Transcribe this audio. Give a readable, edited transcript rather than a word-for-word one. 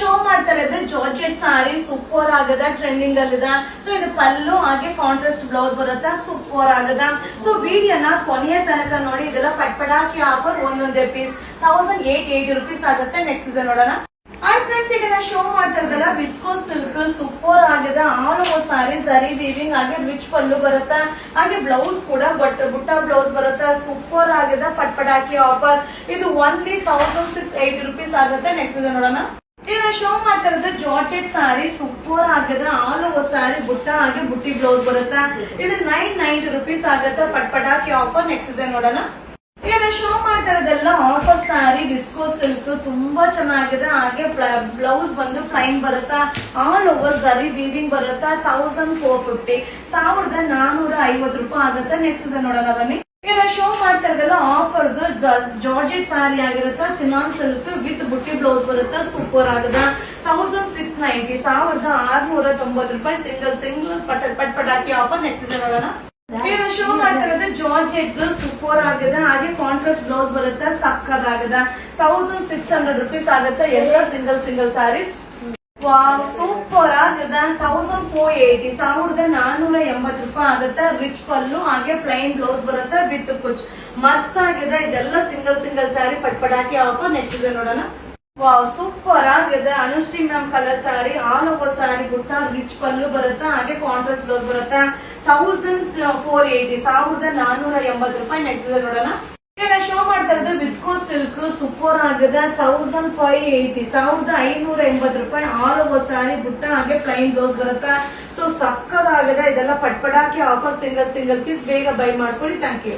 Show ಮಾಡ್ತಾ ಇರೋದು georgette ಸಾರಿ super ಆಗದ ಟ್ರೆಂಡಿಂಗ್ ಅಲ್ಲಿದ. ಸೊ ಇದು ಪಲ್ಲು ಹಾಗೆ ಕಾಂಟ್ರಾಸ್ಟ್ ಬ್ಲೌಸ್ ಬರುತ್ತಾ ಸೂಪರ್ ಆಗದ. ಸೊ ವಿಡಿಯೋನ ಕೊನೆಯ ತನಕ ನೋಡಿ. ಇದೆಲ್ಲ ಪಟ್ಪಡಾಕಿ ಆಫರ್ ಒಂದೊಂದೇ ಪೀಸ್ 1880 rupees ಆಗುತ್ತೆ. ನೆಕ್ಸ್ಟ್ ಇದೆ ನೋಡೋಣ. ಫ್ರೆಂಡ್ಸ್, ಈಗ ನಾ ಶೋ ಮಾಡ್ತಾ ಇದ್ದಲ್ಲ ವಿಸ್ಕೋಸ್ ಸಿಲ್ಕ್ ಸೂಪರ್ ಆಗದ ಆಲ್ ಓವರ್ ಸಾರಿ ಸರಿ ವೀವಿಂಗ್ ಹಾಗೆ ರಿಚ್ ಪಲ್ಲು ಬರುತ್ತಾ ಹಾಗೆ ಬ್ಲೌಸ್ ಕೂಡ ಬುಟ್ಟ ಬ್ಲೌಸ್ ಬರುತ್ತಾ ಸೂಪರ್ ಆಗದ ಪಟ್ಪಡಾಕಿ ಆಫರ್. ಇದು ಓನ್ಲಿ 1680 rupees ಆಗುತ್ತೆ. ನೆಕ್ಸ್ಟ್ ಇದೆ ನೋಡೋಣ. ಈಗ ನಾ ಶೋ ಮಾಡ್ತಾ ಇರೋದು ಜಾರ್ಜೆಟ್ ಸಾರಿ ಸೂಪರ್ ಆಗದ ಆಲ್ ಓವರ್ ಸಾರಿ ಬುಟ್ಟ ಹಾಗೆ ಬುಟ್ಟಿ ಬ್ಲೌಸ್ ಬರುತ್ತಾ. ಇದು 990 rupees ಆಗುತ್ತೆ ಪಟ್ಪಡಾಕಿ ಆಫರ್. ನೆಕ್ಸ್ಟ್ ಇದೆ ನೋಡೋಣ. ಈಗ ನಾ ಶೋ ಮಾಡ್ತಾ ಇರೋದೆಲ್ಲ ಆಫರ್ ಸಾರಿ ವಿಸ್ಕೋ ಸಿಲ್ಕ್ ತುಂಬಾ ಚೆನ್ನಾಗಿದೆ. ಹಾಗೆ ಬ್ಲೌಸ್ ಬಂದು ಪ್ಲೈನ್ ಬರುತ್ತಾ ಆಲ್ ಓವರ್ ಸರಿ ವೀವಿಂಗ್ ಬರುತ್ತಾ 1450 1450 ರೂಪಾಯಿ ಆಗುತ್ತೆ. ನೆಕ್ಸ್ಟ್ ಇದೆ ನೋಡೋಣ ಬನ್ನಿ. ಈಗ ನಾ ಶೋ ಮಾಡ್ತಾ ಇರೋದೆಲ್ಲ ಆಫರ್ದು ಜಾರ್ಜೆಟ್ ಸಾರಿ ಆಗಿರುತ್ತಾ ಚಿನಾನ್ ಸಿಲ್ಕ್ ವಿತ್ ಬುಟ್ಟಿ ಬ್ಲೌಸ್ ಬರುತ್ತಾ ಸೂಪರ್ ಆಗದ 1690 1690 ರೂಪಾಯಿ ಸಿಂಗಲ್ ಪಟ್ಪಟಾಕಿ ಆಫರ್. ನೆಕ್ಸ್ಟ್ ಇದೆ ನೋಡೋಣ. ಈಗ ಶೋ ಮಾಡ್ತಾ ಇರೋದು ಜಾರ್ಜೆಟ್ ಸೂಪರ್ ಆಗದ ಹಾಗೆ ಕಾಂಟ್ರಾಸ್ಟ್ ಬ್ಲೌಸ್ ಬರುತ್ತಾ ಸಕ್ಕದಾಗದ 1600 rupees ಆಗುತ್ತೆ. ಎಲ್ಲ ಸಿಂಗಲ್ ಸಾರೀಸ್. ವಾವ್, ಸೂಪರ್ ಆಗದ 1480 1480 ರೂಪಾಯಿ ಆಗುತ್ತೆ. ರಿಚ್ ಪಲ್ಲು ಹಾಗೆ ಪ್ಲೈನ್ ಬ್ಲೌಸ್ ಬರುತ್ತೆ ವಿತ್ ಕುಚ್ ಮಸ್ತ್ ಆಗಿದೆ. ಇದೆಲ್ಲ ಸಿಂಗಲ್ ಸಾರಿ ಪಟ್ಪಟಾಕಿ ಆಫರ್. ನೆಕ್ಸ್ಟ್ ಇದೆ ನೋಡೋಣ. ವಾವ್, ಸೂಪರ್ ಆಗಿದೆ. ಅನುಶ್ರೀ ಮ್ಯಾಮ್ ಕಲರ್ ಸಾರಿ ಆಲ್ ಓವರ್ ಸಾರಿ ಬುಟ್ಟ ರಿಚ್ ಪಲ್ಲು ಬರುತ್ತಾ ಹಾಗೆ ಕಾಂಟ್ರಾಸ್ಟ್ ಬ್ಲೌಸ್ ಬರುತ್ತಾ 1480 1480 ರೂಪಾಯಿ. ನೆಕ್ಸ್ಟ್ ಇದೆ ನೋಡೋಣ. ಈಗ ನಾ ಶೋ ಮಾಡ್ತಾ ಇರೋದು ವಿಸ್ಕೋಸ್ ಸಿಲ್ಕ್ ಸೂಪರ್ ಆಗದ 1580 1580 ರೂಪಾಯಿ ಆಲ್ ಓವರ್ ಸಾರಿ ಬುಟ್ಟ ಹಾಗೆ ಪ್ಲೈನ್ ಬ್ಲೌಸ್ ಬರುತ್ತಾ. ಸೊ ಸಕ್ಕದಾಗಿದೆ. ಇದೆಲ್ಲ ಪಟ್ಪಟಾಕಿ ಆಫರ್ ಸಿಂಗಲ್ ಪೀಸ್. ಬೇಗ ಬೈ ಮಾಡ್ಕೊಳ್ಳಿ. Thank you.